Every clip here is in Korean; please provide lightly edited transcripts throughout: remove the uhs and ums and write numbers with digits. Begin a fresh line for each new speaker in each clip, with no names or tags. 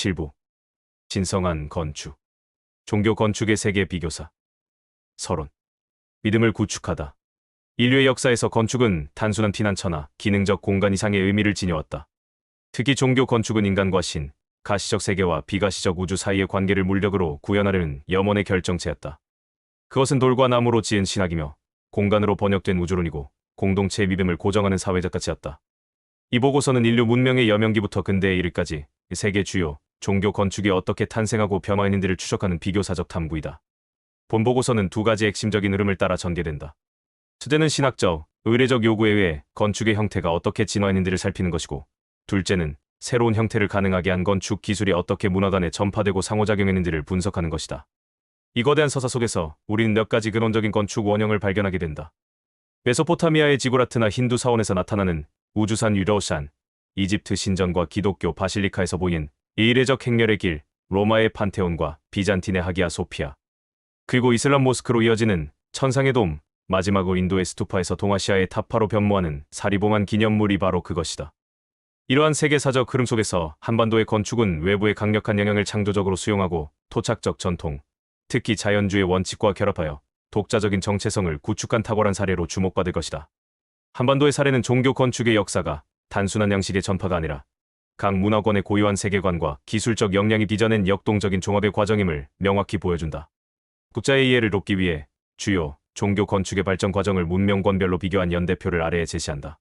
7부 신성한 건축 종교 건축의 세계 비교사 서론 믿음을 구축하다. 인류의 역사에서 건축은 단순한 피난처나 기능적 공간 이상의 의미를 지녀왔다. 특히 종교 건축은 인간과 신, 가시적 세계와 비가시적 우주 사이의 관계를 물력으로 구현하려는 염원의 결정체였다. 그것은 돌과 나무로 지은 신학이며 공간으로 번역된 우주론이고 공동체의 믿음을 고정하는 사회적 가치였다. 이 보고서는 인류 문명의 여명기부터 근대에 이르기까지 세계 주요 종교 건축이 어떻게 탄생하고 변화했는지를 추적하는 비교사적 탐구이다. 본 보고서는 두 가지 핵심적인 흐름을 따라 전개된다. 첫째는 신학적, 의례적 요구에 의해 건축의 형태가 어떻게 진화했는지를 살피는 것이고, 둘째는 새로운 형태를 가능하게 한 건축 기술이 어떻게 문화 간에 전파되고 상호작용했는지를 분석하는 것이다. 이 거대한 서사 속에서 우리는 몇 가지 근원적인 건축 원형을 발견하게 된다. 메소포타미아의 지구라트나 힌두 사원에서 나타나는 우주산 유러산, 이집트 신전과 기독교 바실리카에서 보이는 이례적 행렬의 길, 로마의 판테온과 비잔틴의 하기야 소피아, 그리고 이슬람 모스크로 이어지는 천상의 돔, 마지막으로 인도의 스투파에서 동아시아의 타파로 변모하는 사리봉안 기념물이 바로 그것이다. 이러한 세계사적 흐름 속에서 한반도의 건축은 외부의 강력한 영향을 창조적으로 수용하고 토착적 전통, 특히 자연주의 원칙과 결합하여 독자적인 정체성을 구축한 탁월한 사례로 주목받을 것이다. 한반도의 사례는 종교 건축의 역사가 단순한 양식의 전파가 아니라 각 문화권의 고유한 세계관과 기술적 역량이 빚어낸 역동적인 종합의 과정임을 명확히 보여준다. 독자의 이해를 돕기 위해 주요 종교 건축의 발전 과정을 문명권별로 비교한 연대표를 아래에 제시한다.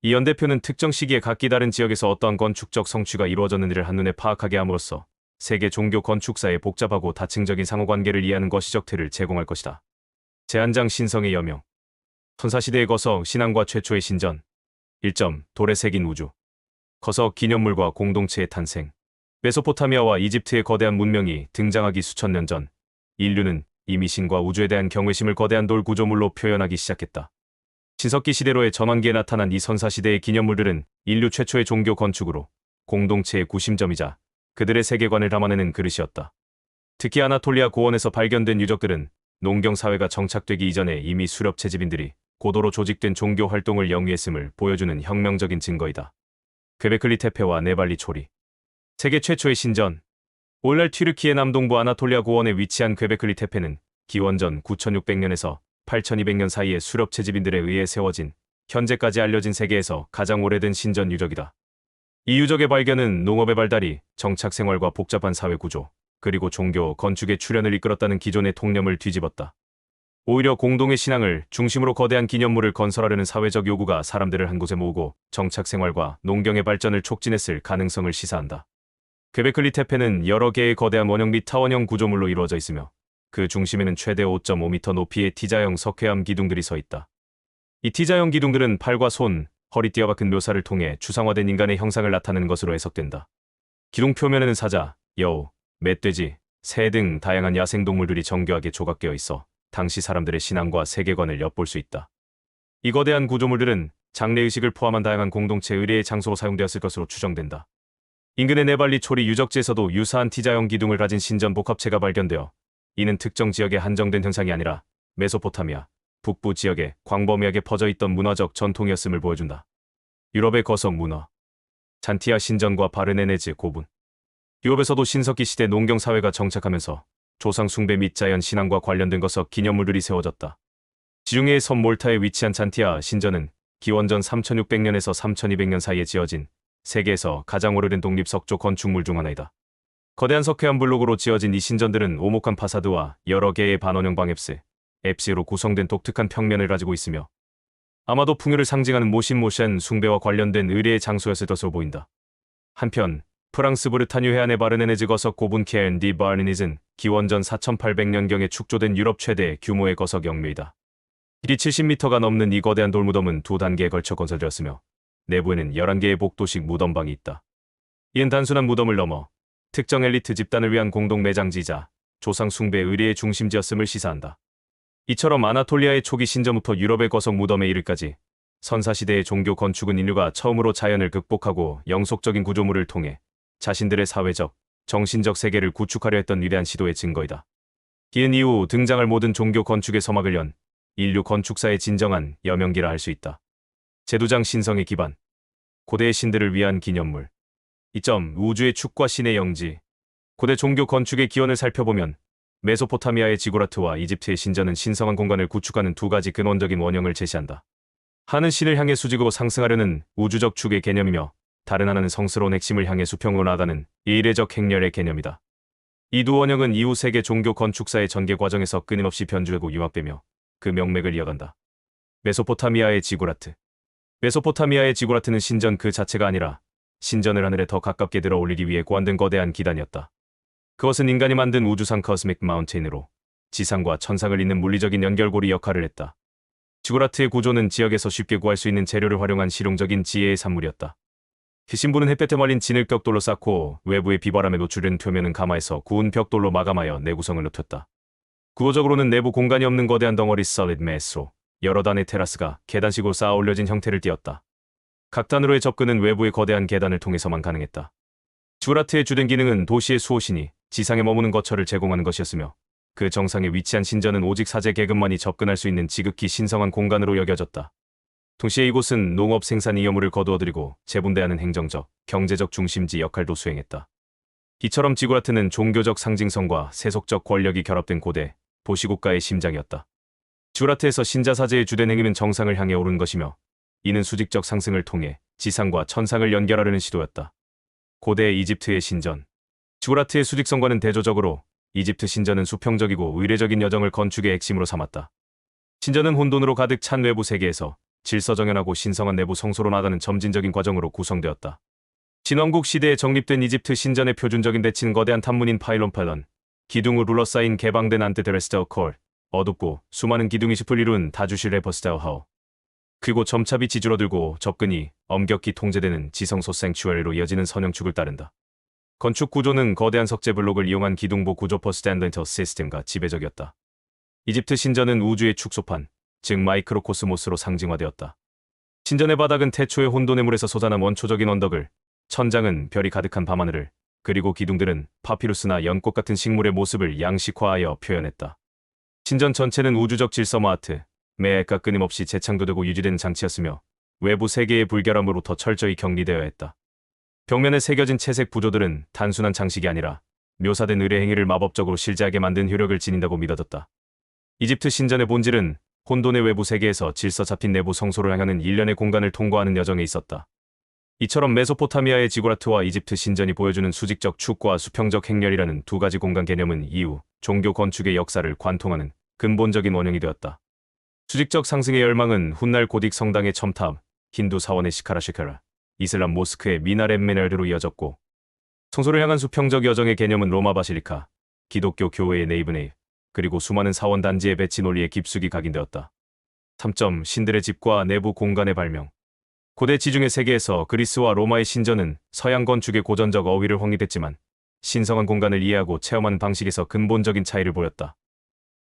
이 연대표는 특정 시기에 각기 다른 지역에서 어떠한 건축적 성취가 이루어졌는지를 한눈에 파악하게 함으로써 세계 종교 건축사의 복잡하고 다층적인 상호관계를 이해하는 거시적 틀을 제공할 것이다. 제1장 신성의 여명. 선사시대의 거석 신앙과 최초의 신전. 1점 돌에 새긴 우주. 거석 기념물과 공동체의 탄생. 메소포타미아와 이집트의 거대한 문명이 등장하기 수천 년 전, 인류는 이미 신과 우주에 대한 경외심을 거대한 돌 구조물로 표현하기 시작했다. 신석기 시대로의 전환기에 나타난 이 선사시대의 기념물들은 인류 최초의 종교 건축으로 공동체의 구심점이자 그들의 세계관을 담아내는 그릇이었다. 특히 아나톨리아 고원에서 발견된 유적들은 농경 사회가 정착되기 이전에 이미 수렵 채집인들이 고도로 조직된 종교 활동을 영위했음을 보여주는 혁명적인 증거이다. 괭베클리 테페와 네발리 초리. 세계 최초의 신전. 오늘날 튀르키예 남동부 아나톨리아 고원에 위치한 괭베클리 테페는 기원전 9600년에서 8200년 사이에 수렵 채집인들에 의해 세워진 현재까지 알려진 세계에서 가장 오래된 신전 유적이다. 이 유적의 발견은 농업의 발달이 정착 생활과 복잡한 사회 구조, 그리고 종교 건축의 출현을 이끌었다는 기존의 통념을 뒤집었다. 오히려 공동의 신앙을 중심으로 거대한 기념물을 건설하려는 사회적 요구가 사람들을 한 곳에 모으고 정착 생활과 농경의 발전을 촉진했을 가능성을 시사한다. 괭베클리 테페는 여러 개의 거대한 원형 및 타원형 구조물로 이루어져 있으며 그 중심에는 최대 5.5m 높이의 T자형 석회암 기둥들이 서 있다. 이 T자형 기둥들은 팔과 손, 허리띠와 박은 묘사를 통해 추상화된 인간의 형상을 나타내는 것으로 해석된다. 기둥 표면에는 사자, 여우, 멧돼지, 새 등 다양한 야생동물들이 정교하게 조각되어 있어 당시 사람들의 신앙과 세계관을 엿볼 수 있다. 이 거대한 구조물들은 장례의식을 포함한 다양한 공동체 의례의 장소로 사용되었을 것으로 추정된다. 인근의 네발리 초리 유적지에서도 유사한 T자형 기둥을 가진 신전 복합체가 발견되어 이는 특정 지역에 한정된 현상이 아니라 메소포타미아, 북부 지역에 광범위하게 퍼져있던 문화적 전통이었음을 보여준다. 유럽의 거석 문화. 잔티아 신전과 바르네네즈 고분. 유럽에서도 신석기 시대 농경 사회가 정착하면서 조상 숭배 및 자연 신앙과 관련된 거석 기념물들이 세워졌다. 지중해의 섬 몰타에 위치한 잔티아 신전은 기원전 3600년에서 3200년 사이에 지어진 세계에서 가장 오래된 독립 석조 건축물 중 하나이다. 거대한 석회암 블록으로 지어진 이 신전들은 오목한 파사드와 여러 개의 반원형 방앱스, 앱시로 구성된 독특한 평면을 가지고 있으며 아마도 풍요를 상징하는 모신 숭배와 관련된 의례의 장소였을 것으로 보인다. 한편 프랑스 브르타뉴 해안의 바르네네즈 거석 고분 케엔 디 바르니즈는 기원전 4800년경에 축조된 유럽 최대 규모의 거석 영묘이다. 길이 70m가 넘는 이 거대한 돌무덤은 두 단계에 걸쳐 건설되었으며 내부에는 11개의 복도식 무덤방이 있다. 이는 단순한 무덤을 넘어 특정 엘리트 집단을 위한 공동 매장지이자 조상 숭배 의례의 중심지였음을 시사한다. 이처럼 아나톨리아의 초기 신전부터 유럽의 거석 무덤에 이르기까지 선사시대의 종교 건축은 인류가 처음으로 자연을 극복하고 영속적인 구조물을 통해 자신들의 사회적, 정신적 세계를 구축하려 했던 위대한 시도의 증거이다. 이은 이후 등장할 모든 종교 건축의 서막을 연 인류 건축사의 진정한 여명기라 할 수 있다. 제2장 신성의 기반. 고대의 신들을 위한 기념물. 2점 우주의 축과 신의 영지. 고대 종교 건축의 기원을 살펴보면 메소포타미아의 지구라트와 이집트의 신전은 신성한 공간을 구축하는 두 가지 근원적인 원형을 제시한다. 하나는 신을 향해 수직으로 상승하려는 우주적 축의 개념이며 다른 하나는 성스러운 핵심을 향해 수평으로 나아가는 이례적 행렬의 개념이다. 이 두 원형은 이후 세계 종교 건축사의 전개 과정에서 끊임없이 변주하고 융합되며 그 명맥을 이어간다. 메소포타미아의 지구라트. 메소포타미아의 지구라트는 신전 그 자체가 아니라 신전을 하늘에 더 가깝게 들어 올리기 위해 고안된 거대한 기단이었다. 그것은 인간이 만든 우주상 커스믹 마운테인으로 지상과 천상을 잇는 물리적인 연결고리 역할을 했다. 지구라트의 구조는 지역에서 쉽게 구할 수 있는 재료를 활용한 실용적인 지혜의 산물이었다. 그 신부는 햇볕에 말린 진흙 벽돌로 쌓고 외부의 비바람에 노출된 표면은 가마에서 구운 벽돌로 마감하여 내구성을 높였다. 구조적으로는 내부 공간이 없는 거대한 덩어리 solid mass로 여러 단의 테라스가 계단식으로 쌓아 올려진 형태를 띠었다. 각 단으로의 접근은 외부의 거대한 계단을 통해서만 가능했다. 지구라트의 주된 기능은 도시의 수호신이 지상에 머무는 거처를 제공하는 것이었으며 그 정상에 위치한 신전은 오직 사제 계급만이 접근할 수 있는 지극히 신성한 공간으로 여겨졌다. 동시에 이곳은 농업 생산 이여물을 거두어들이고 재분배하는 행정적, 경제적 중심지 역할도 수행했다. 이처럼 지구라트는 종교적 상징성과 세속적 권력이 결합된 고대 도시국가의 심장이었다. 지구라트에서 신자 사제의 주된 행위는 정상을 향해 오른 것이며 이는 수직적 상승을 통해 지상과 천상을 연결하려는 시도였다. 고대 이집트의 신전. 지구라트의 수직성과는 대조적으로 이집트 신전은 수평적이고 의례적인 여정을 건축의 핵심으로 삼았다. 신전은 혼돈으로 가득 찬 외부 세계에서 질서정연하고 신성한 내부 성소로 나가는 점진적인 과정으로 구성되었다. 신왕국 시대에 정립된 이집트 신전의 표준적인 대칭은 거대한 탑문인 파일론 팔런, 기둥으로 둘러싸인 개방된 안테드레스터 콜, 어둡고 수많은 기둥이 숲을 이룬 다주실 레퍼스타우 하우. 그리고 점차 빛이 줄어들고 접근이 엄격히 통제되는 지성소 생츄어리로 이어지는 선형축을 따른다. 건축 구조는 거대한 석재 블록을 이용한 기둥보 구조퍼 스탠더드 시스템과 지배적이었다. 이집트 신전은 우주의 축소판, 즉 마이크로코스모스로 상징화되었다. 신전의 바닥은 태초의 혼돈의 물에서 솟아난 원초적인 언덕을, 천장은 별이 가득한 밤하늘을, 그리고 기둥들은 파피루스나 연꽃 같은 식물의 모습을 양식화하여 표현했다. 신전 전체는 우주적 질서와 아트, 매해가 끊임없이 재창조되고 유지되는 장치였으며 외부 세계의 불결함으로부터 철저히 격리되어야 했다. 벽면에 새겨진 채색 부조들은 단순한 장식이 아니라 묘사된 의뢰 행위를 마법적으로 실제하게 만든 효력을 지닌다고 믿어졌다. 이집트 신전의 본질은 혼돈의 외부 세계에서 질서 잡힌 내부 성소를 향하는 일련의 공간을 통과하는 여정에 있었다. 이처럼 메소포타미아의 지구라트와 이집트 신전이 보여주는 수직적 축과 수평적 행렬이라는 두 가지 공간 개념은 이후 종교 건축의 역사를 관통하는 근본적인 원형이 되었다. 수직적 상승의 열망은 훗날 고딕 성당의 첨탑, 힌두 사원의 시카라시카라, 이슬람 모스크의 미나렛 메널드로 이어졌고, 성소를 향한 수평적 여정의 개념은 로마 바실리카, 기독교 교회의 네이브네이브, 그리고 수많은 사원 단지의 배치 논리에 깊숙이 각인되었다. 3점 신들의 집과 내부 공간의 발명. 고대 지중해 세계에서 그리스와 로마의 신전은 서양 건축의 고전적 어휘를 확립했지만 신성한 공간을 이해하고 체험하는 방식에서 근본적인 차이를 보였다.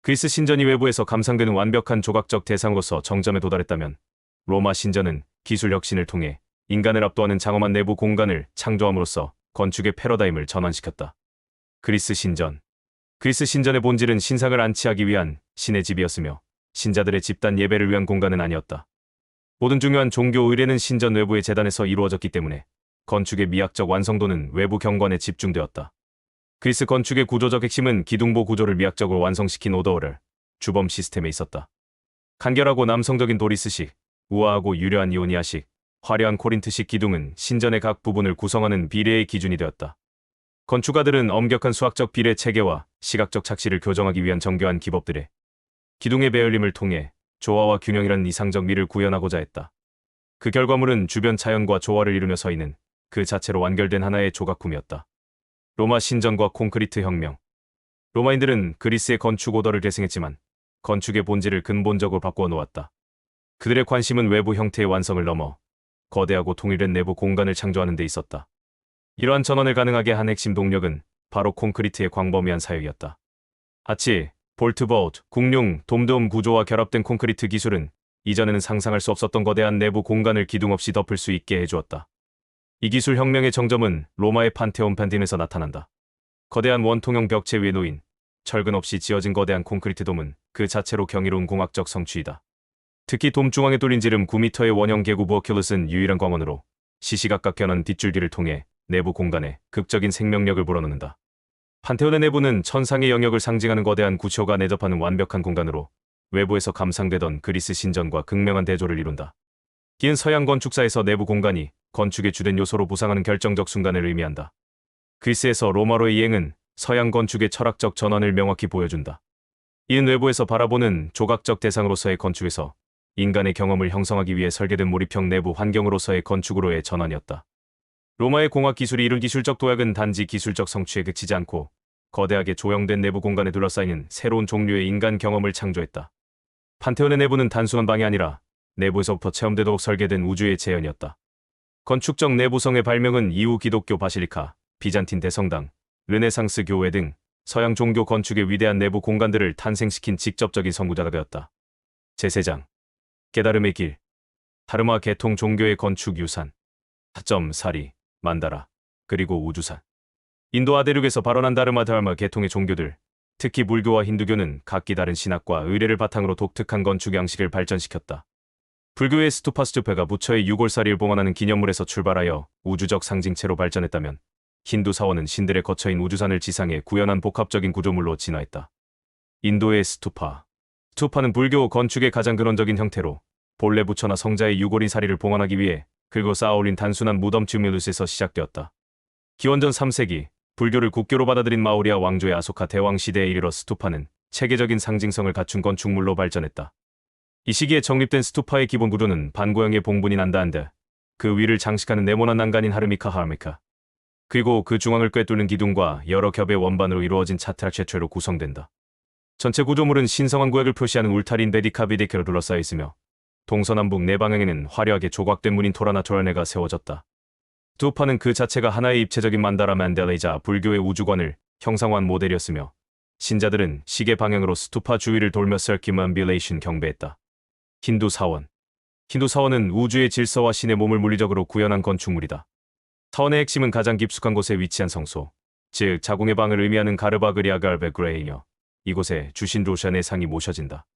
그리스 신전이 외부에서 감상되는 완벽한 조각적 대상으로서 정점에 도달했다면 로마 신전은 기술 혁신을 통해 인간을 압도하는 장엄한 내부 공간을 창조함으로써 건축의 패러다임을 전환시켰다. 그리스 신전. 그리스 신전의 본질은 신상을 안치하기 위한 신의 집이었으며 신자들의 집단 예배를 위한 공간은 아니었다. 모든 중요한 종교 의례는 신전 외부의 제단에서 이루어졌기 때문에 건축의 미학적 완성도는 외부 경관에 집중되었다. 그리스 건축의 구조적 핵심은 기둥보 구조를 미학적으로 완성시킨 오더워럴, 주범 시스템에 있었다. 간결하고 남성적인 도리스식, 우아하고 유려한 이오니아식, 화려한 코린트식 기둥은 신전의 각 부분을 구성하는 비례의 기준이 되었다. 건축가들은 엄격한 수학적 비례 체계와 시각적 착시를 교정하기 위한 정교한 기법들에 기둥의 배열림을 통해 조화와 균형이라는 이상적 미를 구현하고자 했다. 그 결과물은 주변 자연과 조화를 이루며 서 있는 그 자체로 완결된 하나의 조각품이었다. 로마 신전과 콘크리트 혁명. 로마인들은 그리스의 건축 오더를 계승했지만 건축의 본질을 근본적으로 바꾸어 놓았다. 그들의 관심은 외부 형태의 완성을 넘어 거대하고 통일된 내부 공간을 창조하는 데 있었다. 이러한 전환을 가능하게 한 핵심 동력은 바로 콘크리트의 광범위한 사용이었다. 하치, 볼트보트, 궁룡, 돔돔 구조와 결합된 콘크리트 기술은 이전에는 상상할 수 없었던 거대한 내부 공간을 기둥 없이 덮을 수 있게 해주었다. 이 기술 혁명의 정점은 로마의 판테온 팬딘에서 나타난다. 거대한 원통형 벽체 위에 놓인 철근 없이 지어진 거대한 콘크리트 돔은 그 자체로 경이로운 공학적 성취이다. 특히 돔 중앙에 뚫린 지름 9m의 원형 계구 버큘러스는 유일한 광원으로 시시각각 겨눈 뒷줄기를 통해 내부 공간에 극적인 생명력을 불어넣는다. 판테온의 내부는 천상의 영역을 상징하는 거대한 구조가 내접하는 완벽한 공간으로 외부에서 감상되던 그리스 신전과 극명한 대조를 이룬다. 긴 서양 건축사에서 내부 공간이 건축의 주된 요소로 부상하는 결정적 순간을 의미한다. 그리스에서 로마로의 이행은 서양 건축의 철학적 전환을 명확히 보여준다. 이는 외부에서 바라보는 조각적 대상으로서의 건축에서 인간의 경험을 형성하기 위해 설계된 몰입형 내부 환경으로서의 건축으로의 전환이었다. 로마의 공학 기술이 이룬 기술적 도약은 단지 기술적 성취에 그치지 않고 거대하게 조형된 내부 공간에 둘러싸이는 새로운 종류의 인간 경험을 창조했다. 판테온의 내부는 단순한 방이 아니라 내부에서부터 체험되도록 설계된 우주의 재현이었다. 건축적 내부성의 발명은 이후 기독교 바실리카, 비잔틴 대성당, 르네상스 교회 등 서양 종교 건축의 위대한 내부 공간들을 탄생시킨 직접적인 선구자가 되었다. 제세장, 깨달음의 길, 다르마 계통 종교의 건축 유산, 타점 사리, 만다라, 그리고 우주산. 인도 아대륙에서 발원한 다르마 계통의 종교들, 특히 불교와 힌두교는 각기 다른 신학과 의례를 바탕으로 독특한 건축 양식을 발전시켰다. 불교의 스투파가 부처의 유골사리를 봉헌하는 기념물에서 출발하여 우주적 상징체로 발전했다면 힌두 사원은 신들의 거처인 우주산을 지상에 구현한 복합적인 구조물로 진화했다. 인도의 스투파는 불교 건축의 가장 근원적인 형태로 본래 부처나 성자의 유골인 사리를 봉헌하기 위해 긁어 쌓아올린 단순한 무덤 튜뮬루스에서 시작되었다. 기원전 3세기 불교를 국교로 받아들인 마우리아 왕조의 아소카 대왕 시대에 이르러 스투파는 체계적인 상징성을 갖춘 건축물로 발전했다. 이 시기에 정립된 스투파의 기본 구조는 반고형의 봉분이 난다한데 그 위를 장식하는 네모난 난간인 하르미카 그리고 그 중앙을 꿰뚫는 기둥과 여러 겹의 원반으로 이루어진 차트락체체로 구성된다. 전체 구조물은 신성한 구역을 표시하는 울타리인 베디카비데케로 둘러싸여 있으며 동서남북 네 방향에는 화려하게 조각된 문인 토라나 토라네가 세워졌다. 스투파는 그 자체가 하나의 입체적인 만다라 만델레이자 불교의 우주관을 형상화한 모델이었으며 신자들은 시계 방향으로 스투파 주위를 돌며 서큐먼빌레이션 경배했다. 힌두 사원은 우주의 질서와 신의 몸을 물리적으로 구현한 건축물이다. 사원의 핵심은 가장 깊숙한 곳에 위치한 성소, 즉 자궁의 방을 의미하는 가르바그리아갈베그레이며 이곳에 주신 로샨의 상이 모셔진다.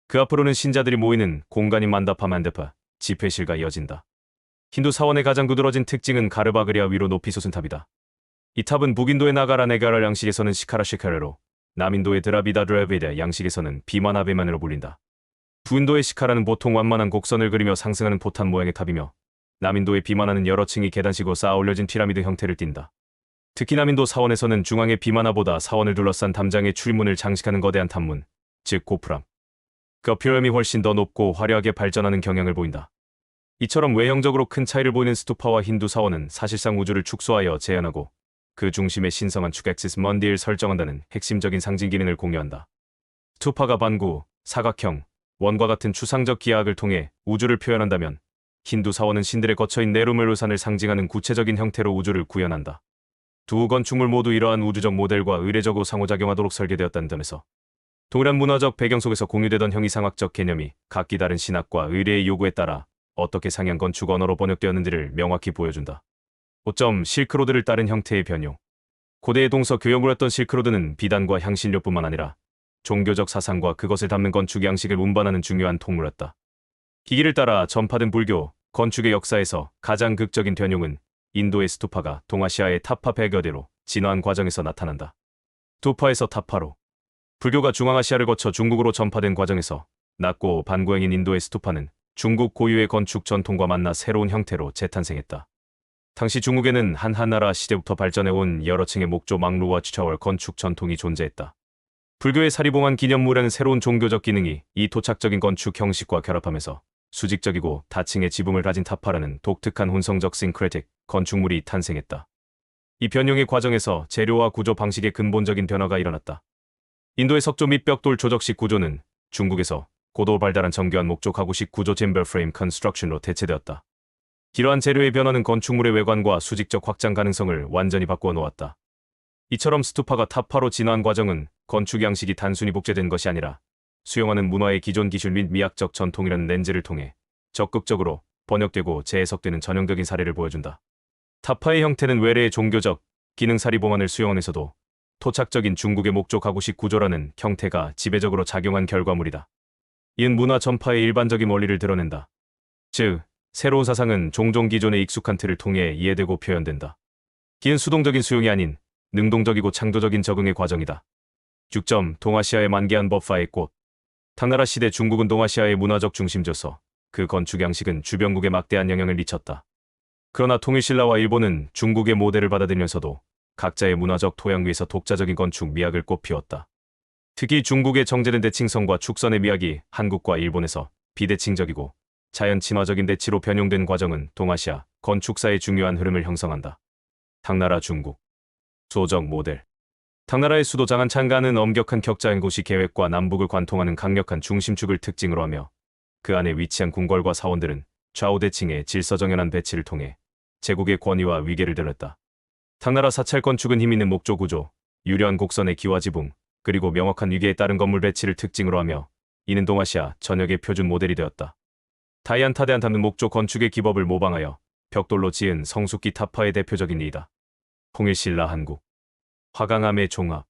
그 앞으로는 신자들이 모이는 공간인 만다파 집회실과 이어진다. 힌두 사원의 가장 두드러진 특징은 가르바그리아 위로 높이 솟은 탑이다. 이 탑은 북인도의 나가라네가랄 양식에서는 시카라시카레로, 남인도의 드라비다드레베데 양식에서는 비마나베만으로 불린다. 북인도의 시카라는 보통 완만한 곡선을 그리며 상승하는 포탄 모양의 탑이며 남인도의 비마나는 여러 층이 계단식으로 쌓아 올려진 피라미드 형태를 띈다. 특히 남인도 사원에서는 중앙의 비마나보다 사원을 둘러싼 담장의 출문을 장식하는 거대한 탑문, 즉 고프람, 그 피라미드이 훨씬 더 높고 화려하게 발전하는 경향을 보인다. 이처럼 외형적으로 큰 차이를 보이는 스투파와 힌두 사원은 사실상 우주를 축소하여 재현하고 그 중심에 신성한 축엑시스 먼디를 설정한다는 핵심적인 상징 기능을 공유한다. 스투파가 반구, 사각형, 원과 같은 추상적 기하학을 통해 우주를 표현한다면 힌두 사원은 신들의 거처인 네루멜루산을 상징하는 구체적인 형태로 우주를 구현한다. 두 건축물 모두 이러한 우주적 모델과 의례적으로 상호작용하도록 설계되었다는 점에서 동일한 문화적 배경 속에서 공유되던 형이상학적 개념이 각기 다른 신학과 의례의 요구에 따라 어떻게 상향 건축 언어로 번역되었는지를 명확히 보여준다. 5점 실크로드를 따른 형태의 변형. 고대의 동서 교역물이었던 실크로드는 비단과 향신료뿐만 아니라 종교적 사상과 그것을 담는 건축 양식을 운반하는 중요한 통로였다. 이 길을 따라 전파된 불교, 건축의 역사에서 가장 극적인 변형은 인도의 스투파가 동아시아의 타파 배교대로 진화한 과정에서 나타난다. 스투파에서 타파로 불교가 중앙아시아를 거쳐 중국으로 전파된 과정에서 낮고 반고형인 인도의 스투파는 중국 고유의 건축 전통과 만나 새로운 형태로 재탄생했다. 당시 중국에는 한나라 시대부터 발전해온 여러 층의 목조 망루와 추차월 건축 전통이 존재했다. 불교의 사리봉안 기념물에는 새로운 종교적 기능이 이 토착적인 건축 형식과 결합하면서 수직적이고 다층의 지붕을 가진 타파라는 독특한 혼성적 싱크레틱 건축물이 탄생했다. 이 변형의 과정에서 재료와 구조 방식의 근본적인 변화가 일어났다. 인도의 석조 및 벽돌 조적식 구조는 중국에서 고도 발달한 정교한 목조 가구식 구조 timber frame construction로 대체되었다. 이러한 재료의 변화는 건축물의 외관과 수직적 확장 가능성을 완전히 바꾸어 놓았다. 이처럼 스투파가 타파로 진화한 과정은 건축 양식이 단순히 복제된 것이 아니라 수용하는 문화의 기존 기술 및 미학적 전통이라는 렌즈를 통해 적극적으로 번역되고 재해석되는 전형적인 사례를 보여준다. 타파의 형태는 외래의 종교적, 기능사리 봉안을 수용하면서도 토착적인 중국의 목조 가구식 구조라는 형태가 지배적으로 작용한 결과물이다. 이는 문화 전파의 일반적인 원리를 드러낸다. 즉, 새로운 사상은 종종 기존의 익숙한 틀을 통해 이해되고 표현된다. 기은 수동적인 수용이 아닌 능동적이고 창조적인 적응의 과정이다. 6점 동아시아의 만개한 법화의 꽃. 당나라 시대 중국은 동아시아의 문화적 중심지로서 그 건축 양식은 주변국에 막대한 영향을 미쳤다. 그러나 통일신라와 일본은 중국의 모델을 받아들이면서도 각자의 문화적 토양 위에서 독자적인 건축 미학을 꽃피웠다. 특히 중국의 정제된 대칭성과 축선의 미학이 한국과 일본에서 비대칭적이고 자연 친화적인 대치로 변형된 과정은 동아시아 건축사의 중요한 흐름을 형성한다. 당나라 중국 수호적 모델. 당나라의 수도 장안창가는 엄격한 격자행고시 계획과 남북을 관통하는 강력한 중심축을 특징으로 하며 그 안에 위치한 궁궐과 사원들은 좌우대칭의 질서정연한 배치를 통해 제국의 권위와 위계를 드렸다. 당나라 사찰 건축은 힘있는 목조 구조, 유려한 곡선의 기와지붕, 그리고 명확한 위계에 따른 건물 배치를 특징으로 하며 이는 동아시아 전역의 표준 모델이 되었다. 다이안타대안 담는 목조 건축의 기법을 모방하여 벽돌로 지은 성숙기 타파의 대표적인 예이다. 통일신라 한국 화강암의 종합.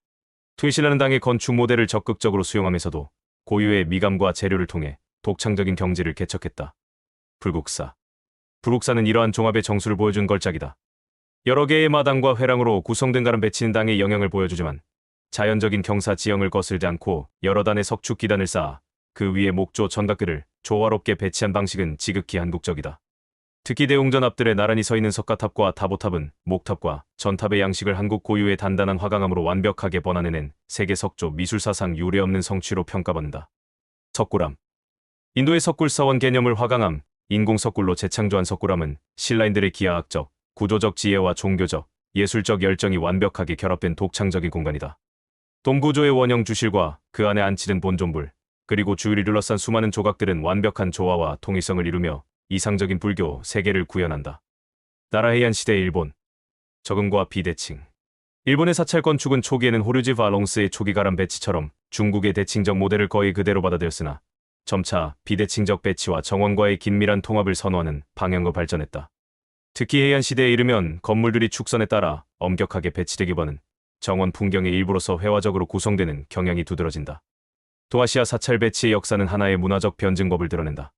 통일신라는 당의 건축 모델을 적극적으로 수용하면서도 고유의 미감과 재료를 통해 독창적인 경지를 개척했다. 불국사. 불국사는 이러한 종합의 정수를 보여준 걸작이다. 여러 개의 마당과 회랑으로 구성된 가름 배치는 당의 영향을 보여주지만 자연적인 경사 지형을 거슬지 않고 여러 단의 석축 기단을 쌓아 그 위에 목조 전각들을 조화롭게 배치한 방식은 지극히 한국적이다. 특히 대웅전 앞들에 나란히 서 있는 석가탑과 다보탑은 목탑과 전탑의 양식을 한국 고유의 단단한 화강암으로 완벽하게 번안해낸 세계 석조 미술사상 유례없는 성취로 평가받는다. 석굴암. 인도의 석굴사원 개념을 화강암, 인공석굴로 재창조한 석굴암은 신라인들의 기하학적, 구조적 지혜와 종교적, 예술적 열정이 완벽하게 결합된 독창적인 공간이다. 동구조의 원형 주실과 그 안에 안치된 본존불, 그리고 주위를 둘러싼 수많은 조각들은 완벽한 조화와 통일성을 이루며 이상적인 불교 세계를 구현한다. 나라해안 시대 일본. 적응과 비대칭. 일본의 사찰 건축은 초기에는 호류지 발롱스의 초기 가람 배치처럼 중국의 대칭적 모델을 거의 그대로 받아들였으나 점차 비대칭적 배치와 정원과의 긴밀한 통합을 선호하는 방향으로 발전했다. 특히 해안 시대에 이르면 건물들이 축선에 따라 엄격하게 배치되기보다는 정원 풍경의 일부로서 회화적으로 구성되는 경향이 두드러진다. 동아시아 사찰 배치의 역사는 하나의 문화적 변증법을 드러낸다.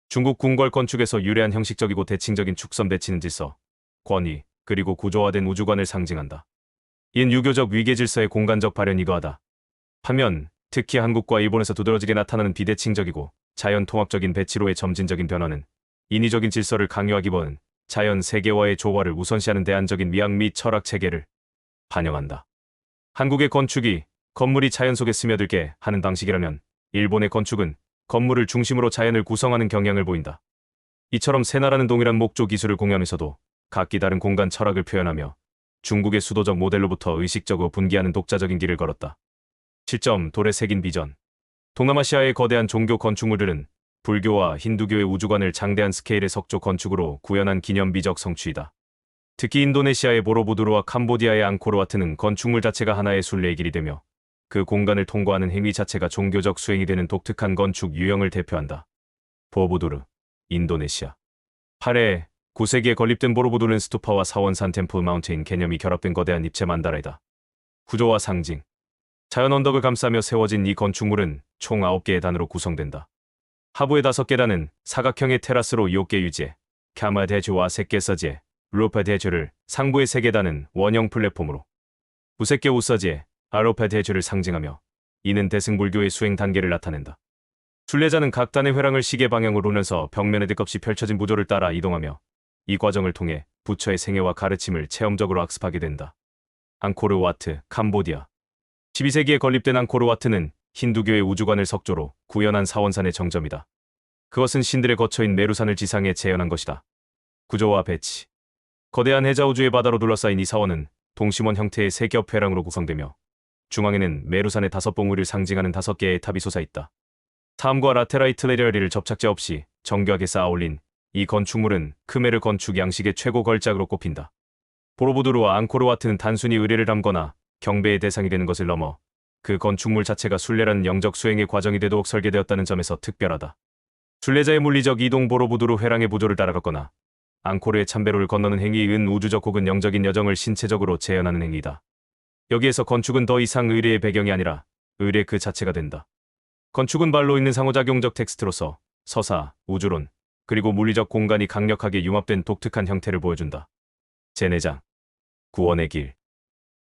중국 궁궐 건축에서 유래한 형식적이고 대칭적인 축선 배치는 질서, 권위, 그리고 구조화된 우주관을 상징한다. 이는 유교적 위계 질서의 공간적 발현이 거하다. 반면 특히 한국과 일본에서 두드러지게 나타나는 비대칭적이고 자연 통합적인 배치로의 점진적인 변화는 인위적인 질서를 강요하기보다는 자연 세계와의 조화를 우선시하는 대안적인 미학 및 철학 체계를 반영한다. 한국의 건축이 건물이 자연 속에 스며들게 하는 방식이라면 일본의 건축은 건물을 중심으로 자연을 구성하는 경향을 보인다. 이처럼 세 나라는 동일한 목조 기술을 공유하면서도 각기 다른 공간 철학을 표현하며 중국의 수도적 모델로부터 의식적으로 분기하는 독자적인 길을 걸었다. 7점 돌에 새긴 비전. 동남아시아의 거대한 종교 건축물들은 불교와 힌두교의 우주관을 장대한 스케일의 석조 건축으로 구현한 기념비적 성취이다. 특히 인도네시아의 보로부두르와 캄보디아의 앙코르와트는 건축물 자체가 하나의 순례의 길이 되며 그 공간을 통과하는 행위 자체가 종교적 수행이 되는 독특한 건축 유형을 대표한다. 보로부두르, 인도네시아. 8회 9세기에 건립된 보로부두르는 스투파와 사원산 템플 마운테인 개념이 결합된 거대한 입체 만다라이다. 구조와 상징. 자연 언덕을 감싸며 세워진 이 건축물은 총 9개의 단으로 구성된다. 하부의 5개 단은 사각형의 테라스로 6개 유지해 카마 대주와 세개 서지에 루파 대주를, 상부의 3개 단은 원형 플랫폼으로 우세께 우서지에 아로파 대주를 상징하며 이는 대승불교의 수행 단계를 나타낸다. 순례자는 각 단의 회랑을 시계 방향으로 오면서 벽면에 득없이 펼쳐진 구조를 따라 이동하며 이 과정을 통해 부처의 생애와 가르침을 체험적으로 학습하게 된다. 앙코르와트, 캄보디아. 12세기에 건립된 앙코르와트는 힌두교의 우주관을 석조로 구현한 사원산의 정점이다. 그것은 신들의 거처인 메루산을 지상에 재현한 것이다. 구조와 배치. 거대한 해자우주의 바다로 둘러싸인 이 사원은 동심원 형태의 세 겹 회랑으로 구성되며 중앙에는 메루산의 5봉우리를 상징하는 5개의 탑이 솟아있다. 탐과 라테라이트 레리어리를 접착제 없이 정교하게 쌓아올린 이 건축물은 크메르 건축 양식의 최고 걸작으로 꼽힌다. 보로부두르와 앙코르와트는 단순히 의례를 담거나 경배의 대상이 되는 것을 넘어 그 건축물 자체가 순례라는 영적 수행의 과정이 되도록 설계되었다는 점에서 특별하다. 순례자의 물리적 이동 보로부두르 회랑의 부조를 따라갔거나 앙코르의 참배로를 건너는 행위의 우주적 혹은 영적인 여정을 신체적으로 재현하는 행위이다. 여기에서 건축은 더 이상 의례의 배경이 아니라 의례 그 자체가 된다. 건축은 발로 있는 상호작용적 텍스트로서 서사, 우주론, 그리고 물리적 공간이 강력하게 융합된 독특한 형태를 보여준다. 재내장. 구원의 길.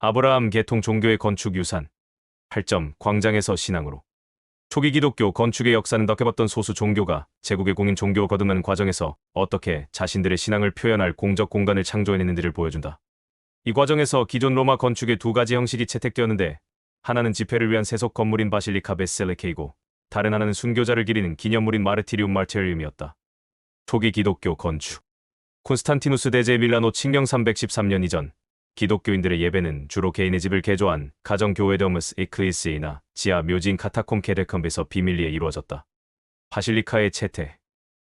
아브라함 계통 종교의 건축 유산. 8점 광장에서 신앙으로. 초기 기독교 건축의 역사는 덕해봤던 소수 종교가 제국의 공인 종교 거듭나는 과정에서 어떻게 자신들의 신앙을 표현할 공적 공간을 창조해냈는지를 보여준다. 이 과정에서 기존 로마 건축의 두 가지 형식이 채택되었는데, 하나는 집회를 위한 세속 건물인 바실리카 베실리케이고 다른 하나는 순교자를 기리는 기념물인 마르티리움 마르티리움이었다. 초기 기독교 건축. 콘스탄티누스 대제 밀라노 칙령 313년 이전, 기독교인들의 예배는 주로 개인의 집을 개조한 가정교회 데오무스 에클리시이나 지하 묘지인 카타콤 케데컴에서 비밀리에 이루어졌다. 바실리카의 채택.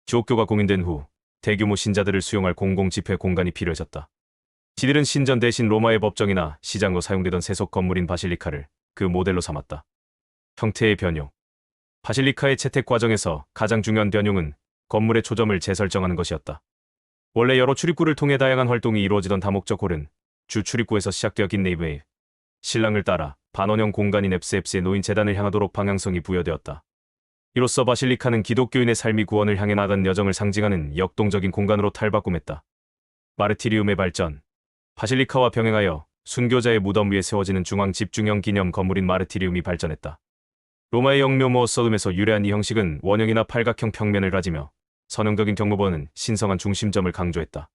지옥교가 공인된 후 대규모 신자들을 수용할 공공 집회 공간이 필요해졌다. 지들은 신전 대신 로마의 법정이나 시장으로 사용되던 세속 건물인 바실리카를 그 모델로 삼았다. 형태의 변형. 바실리카의 채택 과정에서 가장 중요한 변형은 건물의 초점을 재설정하는 것이었다. 원래 여러 출입구를 통해 다양한 활동이 이루어지던 다목적 홀은 주 출입구에서 시작되었긴 네이브에 신랑을 따라 반원형 공간인 앱스에 놓인 재단을 향하도록 방향성이 부여되었다. 이로써 바실리카는 기독교인의 삶이 구원을 향해 나간 여정을 상징하는 역동적인 공간으로 탈바꿈했다. 마르티리움의 발전. 바실리카와 병행하여 순교자의 무덤 위에 세워지는 중앙 집중형 기념 건물인 마르티리움이 발전했다. 로마의 영묘 모서움에서 유래한 이 형식은 원형이나 팔각형 평면을 가지며 선형적인 경무보는 신성한 중심점을 강조했다.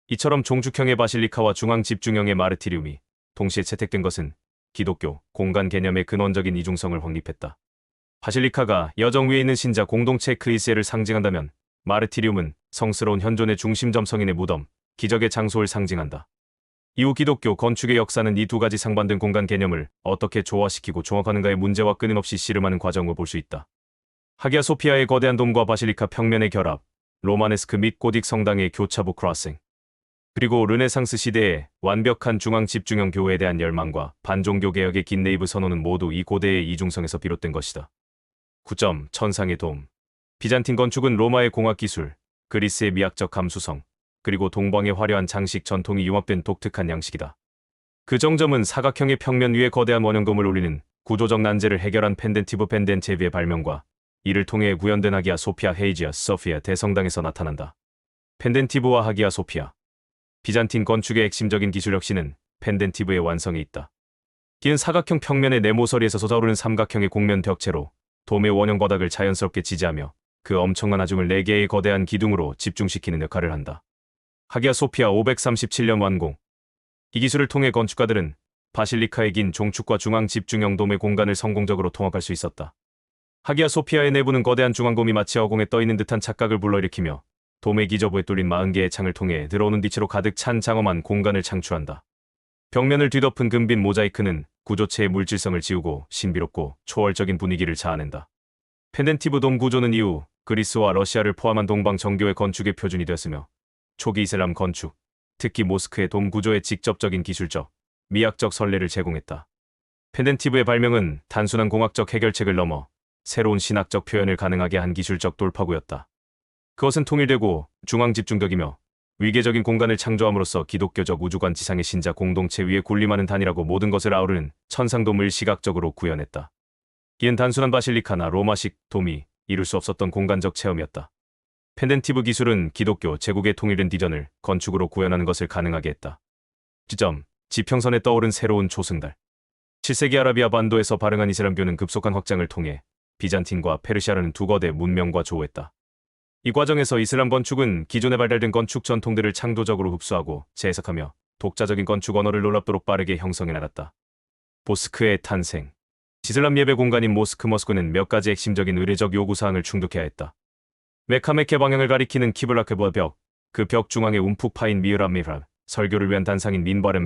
이처럼 종축형의 바실리카와 중앙 집중형의 마르티리움이 동시에 채택된 것은 기독교 공간 개념의 근원적인 이중성을 확립했다. 바실리카가 여정 위에 있는 신자 공동체 크리스에를 상징한다면, 마르티리움은 성스러운 현존의 중심점 성인의 무덤, 기적의 장소를 상징한다. 이후 기독교 건축의 역사는 이 두 가지 상반된 공간 개념을 어떻게 조화시키고 종합하는가의 문제와 끊임없이 씨름하는 과정으로 볼 수 있다. 하기야 소피아의 거대한 돔과 바실리카 평면의 결합, 로마네스크 및 고딕 성당의 교차부 크로싱, 그리고 르네상스 시대의 완벽한 중앙 집중형 교회에 대한 열망과 반종교 개혁의 긴 네이브 선언은 모두 이 고대의 이중성에서 비롯된 것이다. 9점 천상의 돔. 비잔틴 건축은 로마의 공학 기술, 그리스의 미학적 감수성, 그리고 동방의 화려한 장식 전통이 융합된 독특한 양식이다. 그 정점은 사각형의 평면 위에 거대한 원형돔을 올리는 구조적 난제를 해결한 펜덴티브 펜덴체비의 발명과 이를 통해 구현된 하기야 소피아 헤이지아 소피아 대성당에서 나타난다. 펜덴티브와 하기야 소피아. 비잔틴 건축의 핵심적인 기술 혁신은 펜덴티브의 완성에 있다. 기은 사각형 평면의 네모서리에서 솟아오르는 삼각형의 곡면 벽체로 돔의 원형 바닥을 자연스럽게 지지하며 그 엄청난 아중을 4개의 거대한 기둥으로 집중시키는 역할을 한다. 하기야 소피아 537년 완공. 이 기술을 통해 건축가들은 바실리카의 긴 종축과 중앙 집중형 돔의 공간을 성공적으로 통합할 수 있었다. 하기야 소피아의 내부는 거대한 중앙돔이 마치 어공에 떠있는 듯한 착각을 불러일으키며 돔의 기저부에 뚫린 40개의 창을 통해 들어오는 빛으로 가득 찬 장엄한 공간을 창출한다. 벽면을 뒤덮은 금빛 모자이크는 구조체의 물질성을 지우고 신비롭고 초월적인 분위기를 자아낸다. 펜덴티브 돔 구조는 이후 그리스와 러시아를 포함한 동방 정교의 건축의 표준이 되었으며, 초기 이슬람 건축, 특히 모스크의 돔 구조에 직접적인 기술적, 미학적 선례를 제공했다. 펜덴티브의 발명은 단순한 공학적 해결책을 넘어 새로운 신학적 표현을 가능하게 한 기술적 돌파구였다. 그것은 통일되고 중앙집중적이며 위계적인 공간을 창조함으로써 기독교적 우주관 지상의 신자 공동체 위에 군림하는 단이라고 모든 것을 아우르는 천상돔을 시각적으로 구현했다. 이는 단순한 바실리카나 로마식 돔이 이룰 수 없었던 공간적 체험이었다. 펜덴티브 기술은 기독교 제국의 통일된 비전을 건축으로 구현하는 것을 가능하게 했다. 지점, 지평선에 떠오른 새로운 초승달. 7세기 아라비아 반도에서 발흥한 이슬람교는 급속한 확장을 통해 비잔틴과 페르시아라는 두 거대 문명과 조우했다. 이 과정에서 이슬람 건축은 기존에 발달된 건축 전통들을 창조적으로 흡수하고 재해석하며 독자적인 건축 언어를 놀랍도록 빠르게 형성해 나갔다. 모스크의 탄생. 이슬람 예배 공간인 모스크는 몇 가지 핵심적인 의례적 요구사항을 충족해야 했다. 메카메케 방향을 가리키는 키블라케브와 벽, 그 벽 중앙에 움푹 파인 미흐랍, 설교를 위한 단상인 민바르,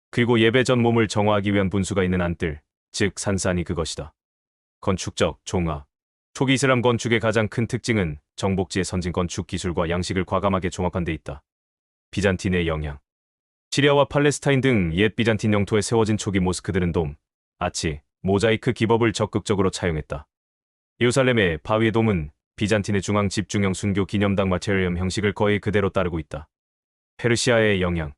그리고 예배 전 몸을 정화하기 위한 분수가 있는 안뜰, 즉 산산이 그것이다. 건축적 종합. 초기 이슬람 건축의 가장 큰 특징은 정복지의 선진 건축 기술과 양식을 과감하게 종합한 데 있다. 비잔틴의 영향. 시리아와 팔레스타인 등 옛 비잔틴 영토에 세워진 초기 모스크들은 돔, 아치, 모자이크 기법을 적극적으로 차용했다. 예루살렘의 바위의 돔은 비잔틴의 중앙 집중형 순교 기념당 마테리엄 형식을 거의 그대로 따르고 있다. 페르시아의 영향.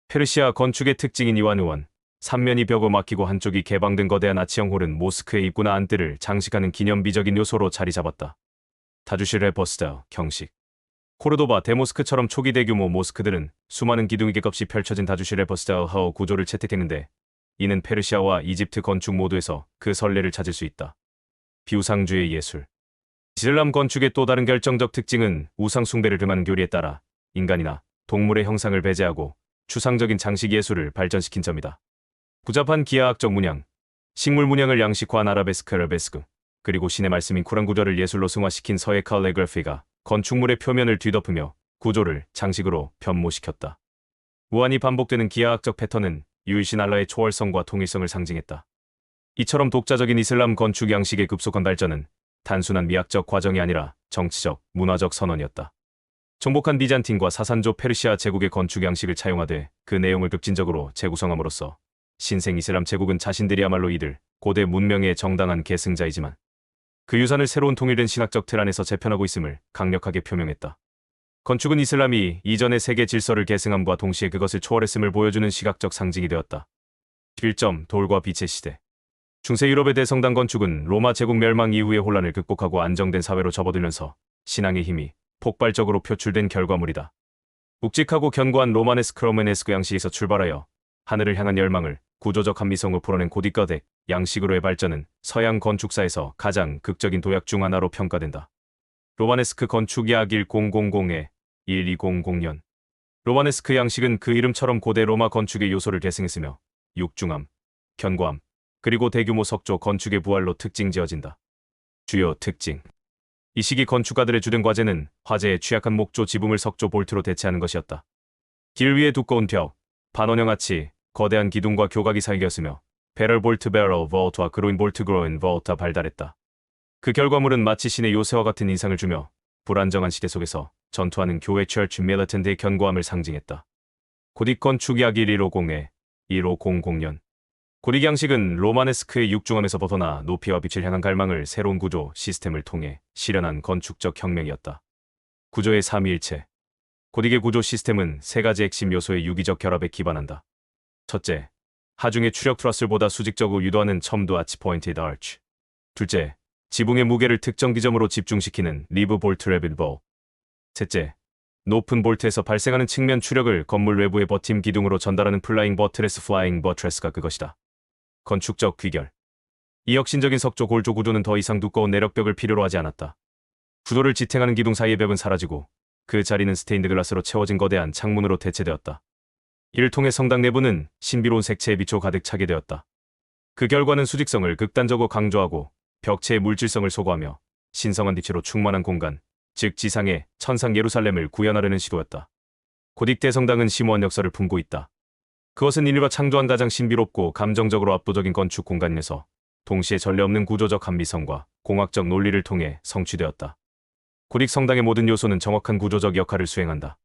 페르시아 건축의 특징인 이완의원, 3면이 벽을 막히고 한쪽이 개방된 거대한 아치형 홀은 모스크의 입구나 안뜰을 장식하는 기념비적인 요소로 자리 잡았다. 다주실의 버스타일 형식. 코르도바, 데모스크처럼 초기 대규모 모스크들은 수많은 기둥이 객없이 펼쳐진 다주실의 버스타하우 구조를 채택했는데 이는 페르시아와 이집트 건축 모두에서 그 선례를 찾을 수 있다. 비우상주의 예술. 이슬람 건축의 또 다른 결정적 특징은 우상 숭배를 금하는 교리에 따라 인간이나 동물의 형상을 배제하고 추상적인 장식 예술을 발전시킨 점이다. 복잡한 기하학적 문양, 식물 문양을 양식화한 아라베스크, 그리고 신의 말씀인 쿠란 구조를 예술로 승화시킨 서예 칼리그래피가 건축물의 표면을 뒤덮으며 구조를 장식으로 변모시켰다. 무한히 반복되는 기하학적 패턴은 유일신 알라의 초월성과 통일성을 상징했다. 이처럼 독자적인 이슬람 건축 양식의 급속한 발전은 단순한 미학적 과정이 아니라 정치적, 문화적 선언이었다. 정복한 비잔틴과 사산조 페르시아 제국의 건축 양식을 차용하되 그 내용을 급진적으로 재구성함으로써 신생 이슬람 제국은 자신들이야말로 이들 고대 문명의 정당한 계승자이지만 그 유산을 새로운 통일된 신학적 틀 안에서 재편하고 있음을 강력하게 표명했다. 건축은 이슬람이 이전의 세계 질서를 계승함과 동시에 그것을 초월했음을 보여주는 시각적 상징이 되었다. 11점 돌과 빛의 시대. 중세 유럽의 대성당 건축은 로마 제국 멸망 이후의 혼란을 극복하고 안정된 사회로 접어들면서 신앙의 힘이 폭발적으로 표출된 결과물이다. 묵직하고 견고한 로마네스크 양식에서 출발하여 하늘을 향한 열망을 구조적 합리성으로 풀어낸 고딕거대 양식으로의 발전은 서양 건축사에서 가장 극적인 도약 중 하나로 평가된다. 로마네스크 건축 약 1000에 1200년. 로마네스크 양식은 그 이름처럼 고대 로마 건축의 요소를 계승했으며 육중함, 견고함, 그리고 대규모 석조 건축의 부활로 특징 지어진다. 주요 특징. 이 시기 건축가들의 주된 과제는 화재에 취약한 목조 지붕을 석조 볼트로 대체하는 것이었다. 길 위에 두꺼운 벽, 반원형 아치, 거대한 기둥과 교각이 사용되었으며 배럴 볼트 볼트와 그로인 볼트 볼트가 발달했다. 그 결과물은 마치 신의 요새와 같은 인상을 주며 불안정한 시대 속에서 전투하는 교회 처치 밀리턴트의 견고함을 상징했다. 고딕 건축 약 1150에 1500년. 고딕 양식은 로마네스크의 육중함에서 벗어나 높이와 빛을 향한 갈망을 새로운 구조 시스템을 통해 실현한 건축적 혁명이었다. 구조의 삼위일체. 고딕의 구조 시스템은 세 가지 핵심 요소의 유기적 결합에 기반한다. 첫째, 하중의 추력 트러슬보다 수직적으로 유도하는 첨두 아치 포인티드 아치. 둘째, 지붕의 무게를 특정 지점으로 집중시키는 리브 볼트 레빗 볼. 셋째, 높은 볼트에서 발생하는 측면 추력을 건물 외부의 버팀 기둥으로 전달하는 플라잉 버트레스가 그것이다. 건축적 귀결. 이 혁신적인 석조 골조 구조는 더 이상 두꺼운 내력벽을 필요로 하지 않았다. 구도를 지탱하는 기둥 사이의 벽은 사라지고 그 자리는 스테인드 글라스로 채워진 거대한 창문으로 대체되었다. 이를 통해 성당 내부는 신비로운 색채의 빛으로 가득 차게 되었다. 그 결과는 수직성을 극단적으로 강조하고 벽체의 물질성을 소거하며 신성한 빛으로 충만한 공간, 즉 지상의 천상 예루살렘을 구현하려는 시도였다. 고딕 대성당은 심오한 역사를 품고 있다. 그것은 인류가 창조한 가장 신비롭고 감정적으로 압도적인 건축 공간에서 동시에 전례 없는 구조적 합리성과 공학적 논리를 통해 성취되었다. 고딕 성당의 모든 요소는 정확한 구조적 역할을 수행한다.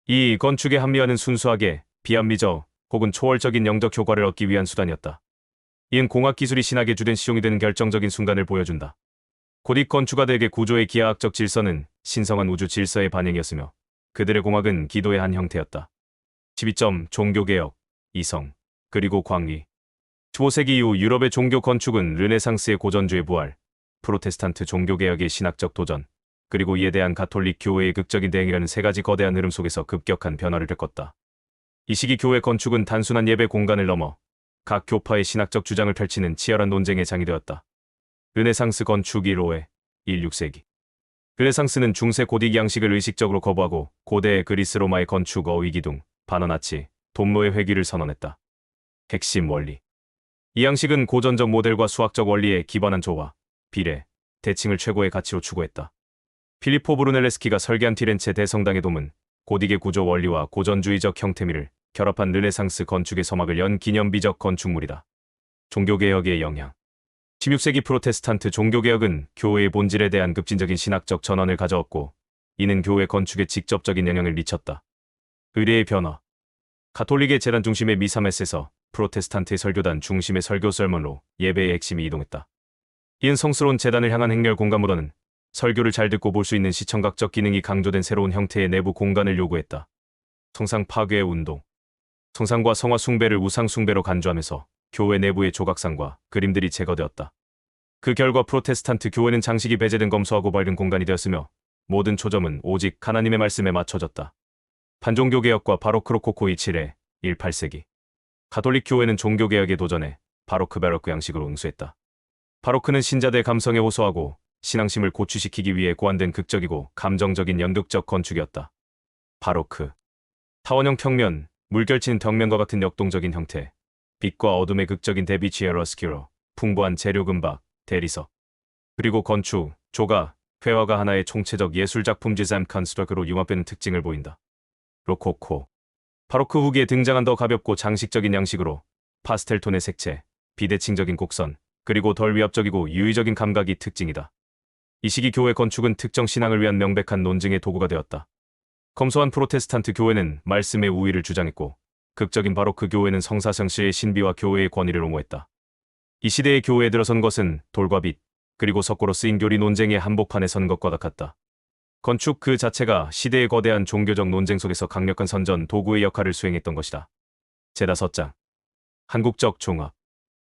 이 건축의 합리화는 순수하게 비합리적 혹은 초월적인 영적 효과를 얻기 위한 수단이었다. 이는 공학 기술이 신학의 주된 시종이 되는 결정적인 순간을 보여준다. 고딕 건축가들에게 구조의 기하학적 질서는 신성한 우주 질서의 반영이었으며 그들의 공학은 기도의 한 형태였다. 12점 종교개혁, 이성, 그리고 광리. 15세기 이후 유럽의 종교 건축은 르네상스의 고전주의 부활, 프로테스탄트 종교개혁의 신학적 도전, 그리고 이에 대한 가톨릭 교회의 극적인 대응이라는 세 가지 거대한 흐름 속에서 급격한 변화를 겪었다. 이 시기 교회 건축은 단순한 예배 공간을 넘어 각 교파의 신학적 주장을 펼치는 치열한 논쟁의 장이 되었다. 르네상스 건축 1호에 16세기. 르네상스는 중세 고딕 양식을 의식적으로 거부하고 고대 그리스 로마의 건축 어휘기둥, 반원아치, 돔로의 회귀를 선언했다. 핵심 원리. 이 양식은 고전적 모델과 수학적 원리에 기반한 조화, 비례, 대칭을 최고의 가치로 추구했다. 필리포 브루넬레스키가 설계한 티렌체 대성당의 돔은 고딕의 구조 원리와 고전주의적 형태미를 결합한 르네상스 건축의 서막을 연 기념비적 건축물이다. 종교개혁의 영향. 16세기 프로테스탄트 종교개혁은 교회의 본질에 대한 급진적인 신학적 전환을 가져왔고 이는 교회 건축에 직접적인 영향을 미쳤다. 의례의 변화. 가톨릭의 재단 중심의 미사메스에서 프로테스탄트의 설교단 중심의 설교 설문로 예배의 핵심이 이동했다. 이은 성스러운 재단을 향한 행렬 공간보다는 설교를 잘 듣고 볼 수 있는 시청각적 기능이 강조된 새로운 형태의 내부 공간을 요구했다. 성상 파괴의 운동. 성상과 성화 숭배를 우상 숭배로 간주하면서 교회 내부의 조각상과 그림들이 제거되었다. 그 결과 프로테스탄트 교회는 장식이 배제된 검소하고 밝은 공간이 되었으며 모든 초점은 오직 하나님의 말씀에 맞춰졌다. 반종교개혁과 바로크 로코코 18세기 가톨릭 교회는 종교개혁에 도전해 바로크 바로크 양식으로 응수했다. 바로크는 신자들의 감성에 호소하고 신앙심을 고취시키기 위해 고안된 극적이고 감정적인 연극적 건축이었다. 바로크 타원형 평면, 물결치는 벽면과 같은 역동적인 형태, 빛과 어둠의 극적인 대비 치에로스키로, 풍부한 재료 금박, 대리석, 그리고 건축, 조가, 회화가 하나의 총체적 예술작품 디자인 컨스트럭트로 융합되는 특징을 보인다. 로코코 바로크 후기에 등장한 더 가볍고 장식적인 양식으로 파스텔톤의 색채, 비대칭적인 곡선, 그리고 덜 위압적이고 유의적인 감각이 특징이다. 이 시기 교회 건축은 특정 신앙을 위한 명백한 논증의 도구가 되었다. 검소한 프로테스탄트 교회는 말씀의 우위를 주장했고 극적인 바로크 교회는 성사성시의 신비와 교회의 권위를 옹호했다. 이 시대의 교회에 들어선 것은 돌과 빛, 그리고 석고로 쓰인 교리 논쟁의 한복판에 선 것과 같았다. 건축 그 자체가 시대의 거대한 종교적 논쟁 속에서 강력한 선전 도구의 역할을 수행했던 것이다. 제5장 한국적 종합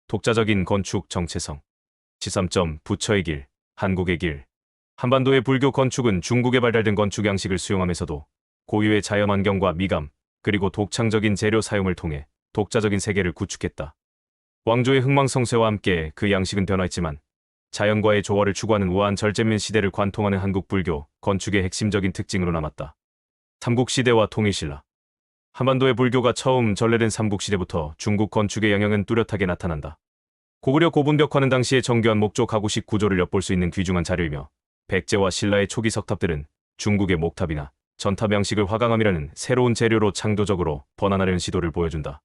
독자적인 건축 정체성 13점 부처의 길, 한국의 길 한반도의 불교 건축은 중국에 발달된 건축 양식을 수용하면서도 고유의 자연환경과 미감, 그리고 독창적인 재료 사용을 통해 독자적인 세계를 구축했다. 왕조의 흥망성쇠와 함께 그 양식은 변화했지만 자연과의 조화를 추구하는 우아한 절제면 시대를 관통하는 한국 불교 건축의 핵심적인 특징으로 남았다. 삼국시대와 통일신라 한반도의 불교가 처음 전래된 삼국시대부터 중국 건축의 영향은 뚜렷하게 나타난다. 고구려 고분벽화는 당시의 정교한 목조 가구식 구조를 엿볼 수 있는 귀중한 자료이며 백제와 신라의 초기 석탑들은 중국의 목탑이나 전탑 양식을 화강암이라는 새로운 재료로 창조적으로 번안하려는 시도를 보여준다.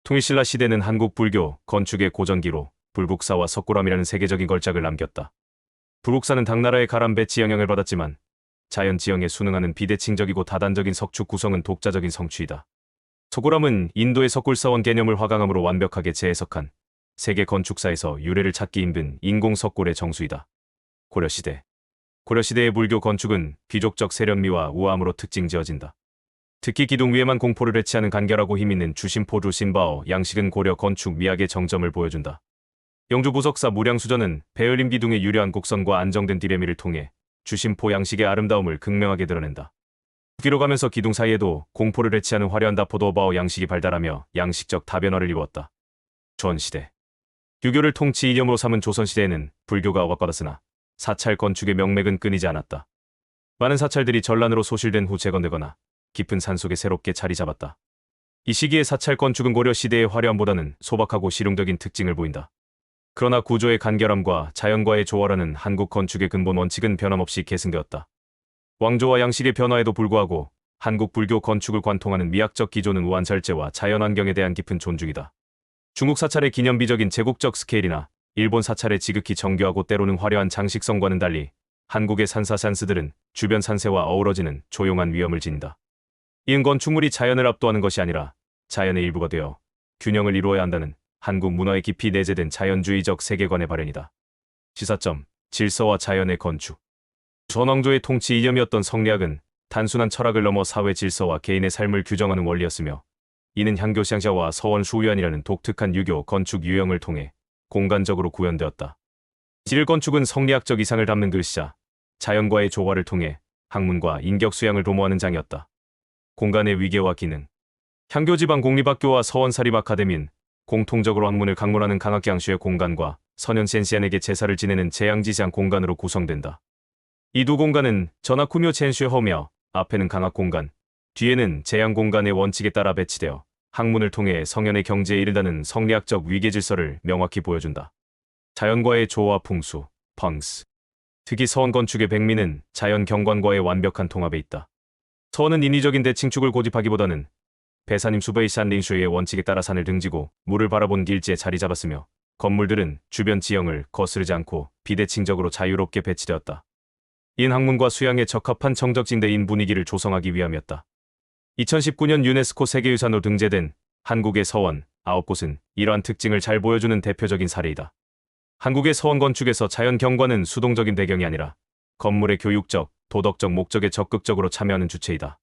통일신라 시대는 한국 불교 건축의 고전기로 불국사와 석굴암이라는 세계적인 걸작을 남겼다. 불국사는 당나라의 가람 배치 영향을 받았지만 자연 지형에 순응하는 비대칭적이고 다단적인 석축 구성은 독자적인 성취이다. 석굴암은 인도의 석굴사원 개념을 화강암으로 완벽하게 재해석한 세계 건축사에서 유래를 찾기 힘든 인공 석굴의 정수이다. 고려시대 고려시대의 불교 건축은 귀족적 세련미와 우아함으로 특징 지어진다. 특히 기둥 위에만 공포를 해치하는 간결하고 힘있는 주심포 주심바오 양식은 고려 건축 미학의 정점을 보여준다. 영주 부석사 무량수전은 배열림 기둥의 유려한 곡선과 안정된 디레미를 통해 주심포 양식의 아름다움을 극명하게 드러낸다. 뒤로 가면서 기둥 사이에도 공포를 해치하는 화려한 다포도바오 양식이 발달하며 양식적 다변화를 이루었다. 조선시대 유교를 통치 이념으로 삼은 조선시대에는 불교가 억압받았으나 사찰 건축의 명맥은 끊이지 않았다. 많은 사찰들이 전란으로 소실된 후 재건되거나 깊은 산속에 새롭게 자리 잡았다. 이 시기의 사찰 건축은 고려 시대의 화려함보다는 소박하고 실용적인 특징을 보인다. 그러나 구조의 간결함과 자연과의 조화라는 한국 건축의 근본 원칙은 변함없이 계승되었다. 왕조와 양식의 변화에도 불구하고 한국 불교 건축을 관통하는 미학적 기조는 우한 절제와 자연환경에 대한 깊은 존중이다. 중국 사찰의 기념비적인 제국적 스케일이나 일본 사찰의 지극히 정교하고 때로는 화려한 장식성과는 달리 한국의 산사산스들은 주변 산세와 어우러지는 조용한 위엄을 지닌다. 이은 건축물이 자연을 압도하는 것이 아니라 자연의 일부가 되어 균형을 이루어야 한다는 한국 문화에 깊이 내재된 자연주의적 세계관의 발현이다. 시사점 질서와 자연의 건축 조선왕조의 통치 이념이었던 성리학은 단순한 철학을 넘어 사회 질서와 개인의 삶을 규정하는 원리였으며 이는 향교샹샤와 서원 수유안이라는 독특한 유교 건축 유형을 통해 공간적으로 구현되었다. 질 건축은 성리학적 이상을 담는 글씨자, 자연과의 조화를 통해 학문과 인격 수양을 도모하는 장이었다. 공간의 위계와 기능 향교지방 공립학교와 서원사립 아카데미는 공통적으로 학문을 강론하는 강학양수의 공간과 선현센시안에게 제사를 지내는 재앙지장 공간으로 구성된다. 이 두 공간은 전학후묘 첸슈허며 앞에는 강학공간, 뒤에는 재앙공간의 원칙에 따라 배치되어 학문을 통해 성현의 경지에 이르다는 성리학적 위계 질서를 명확히 보여준다. 자연과의 조화 풍수, 펑스. 특히 서원 건축의 백미는 자연 경관과의 완벽한 통합에 있다. 서원은 인위적인 대칭축을 고집하기보다는 배산임 수베이 산린슈의 원칙에 따라 산을 등지고 물을 바라본 길지에 자리 잡았으며 건물들은 주변 지형을 거스르지 않고 비대칭적으로 자유롭게 배치되었다. 이는 학문과 수양에 적합한 정적진대인 분위기를 조성하기 위함이었다. 2019년 유네스코 세계유산으로 등재된 한국의 서원 9곳은 이러한 특징을 잘 보여주는 대표적인 사례이다. 한국의 서원 건축에서 자연 경관은 수동적인 배경이 아니라 건물의 교육적, 도덕적 목적에 적극적으로 참여하는 주체이다.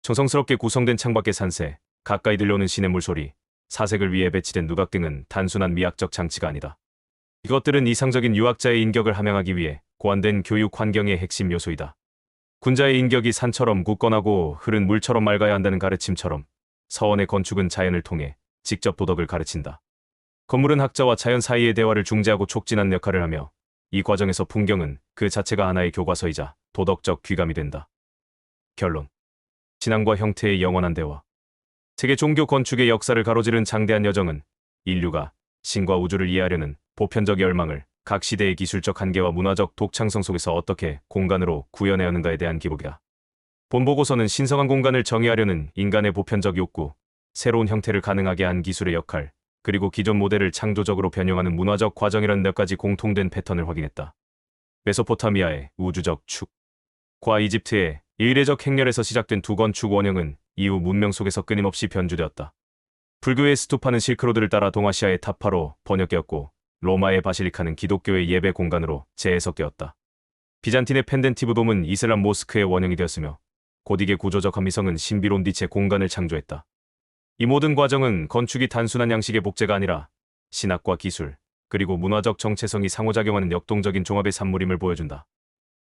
정성스럽게 구성된 창밖의 산세, 가까이 들려오는 시냇 물소리, 사색을 위해 배치된 누각 등은 단순한 미학적 장치가 아니다. 이것들은 이상적인 유학자의 인격을 함양하기 위해 고안된 교육 환경의 핵심 요소이다. 군자의 인격이 산처럼 굳건하고 흐른 물처럼 맑아야 한다는 가르침처럼 서원의 건축은 자연을 통해 직접 도덕을 가르친다. 건물은 학자와 자연 사이의 대화를 중재하고 촉진하는 역할을 하며 이 과정에서 풍경은 그 자체가 하나의 교과서이자 도덕적 귀감이 된다. 결론. 신앙과 형태의 영원한 대화. 세계 종교 건축의 역사를 가로지른 장대한 여정은 인류가 신과 우주를 이해하려는 보편적 열망을 각 시대의 기술적 한계와 문화적 독창성 속에서 어떻게 공간으로 구현해야 하는가에 대한 기록이다. 본 보고서는 신성한 공간을 정의하려는 인간의 보편적 욕구, 새로운 형태를 가능하게 한 기술의 역할, 그리고 기존 모델을 창조적으로 변형하는 문화적 과정이라는 몇 가지 공통된 패턴을 확인했다. 메소포타미아의 우주적 축과 이집트의 이례적 행렬에서 시작된 두 건축 원형은 이후 문명 속에서 끊임없이 변주되었다. 불교의 스투파는 실크로드를 따라 동아시아의 타파로 번역되었고 로마의 바실리카는 기독교의 예배 공간으로 재해석되었다. 비잔틴의 펜덴티브 돔은 이슬람 모스크의 원형이 되었으며 고딕의 구조적 합리성은 신비로운 빛의 공간을 창조했다. 이 모든 과정은 건축이 단순한 양식의 복제가 아니라 신학과 기술, 그리고 문화적 정체성이 상호작용하는 역동적인 종합의 산물임을 보여준다.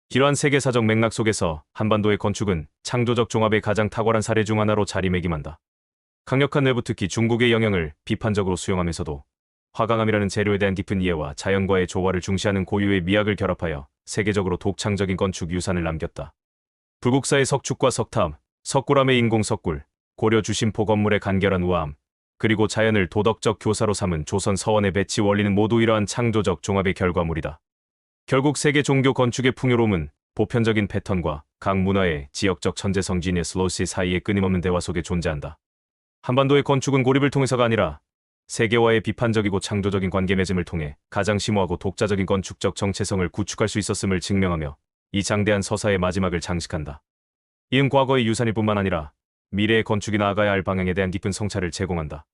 이러한 세계사적 맥락 속에서 한반도의 건축은 창조적 종합의 가장 탁월한 사례 중 하나로 자리매김한다. 강력한 외부, 특히 중국의 영향을 비판적으로 수용하면서도 화강암이라는 재료에 대한 깊은 이해와 자연과의 조화를 중시하는 고유의 미학을 결합하여 세계적으로 독창적인 건축 유산을 남겼다. 불국사의 석축과 석탑, 석굴암의 인공 석굴, 고려 주심포 건물의 간결한 우아함, 그리고 자연을 도덕적 교사로 삼은 조선 서원의 배치 원리는 모두 이러한 창조적 종합의 결과물이다. 결국 세계 종교 건축의 풍요로움은 보편적인 패턴과 각 문화의 지역적 천재성 지니어스 사이의 끊임없는 대화 속에 존재한다. 한반도의 건축은 고립을 통해서가 아니라 세계와의 비판적이고 창조적인 관계 맺음을 통해 가장 심오하고 독자적인 건축적 정체성을 구축할 수 있었음을 증명하며 이 장대한 서사의 마지막을 장식한다. 이은 과거의 유산일 뿐만 아니라 미래의 건축이 나아가야 할 방향에 대한 깊은 성찰을 제공한다.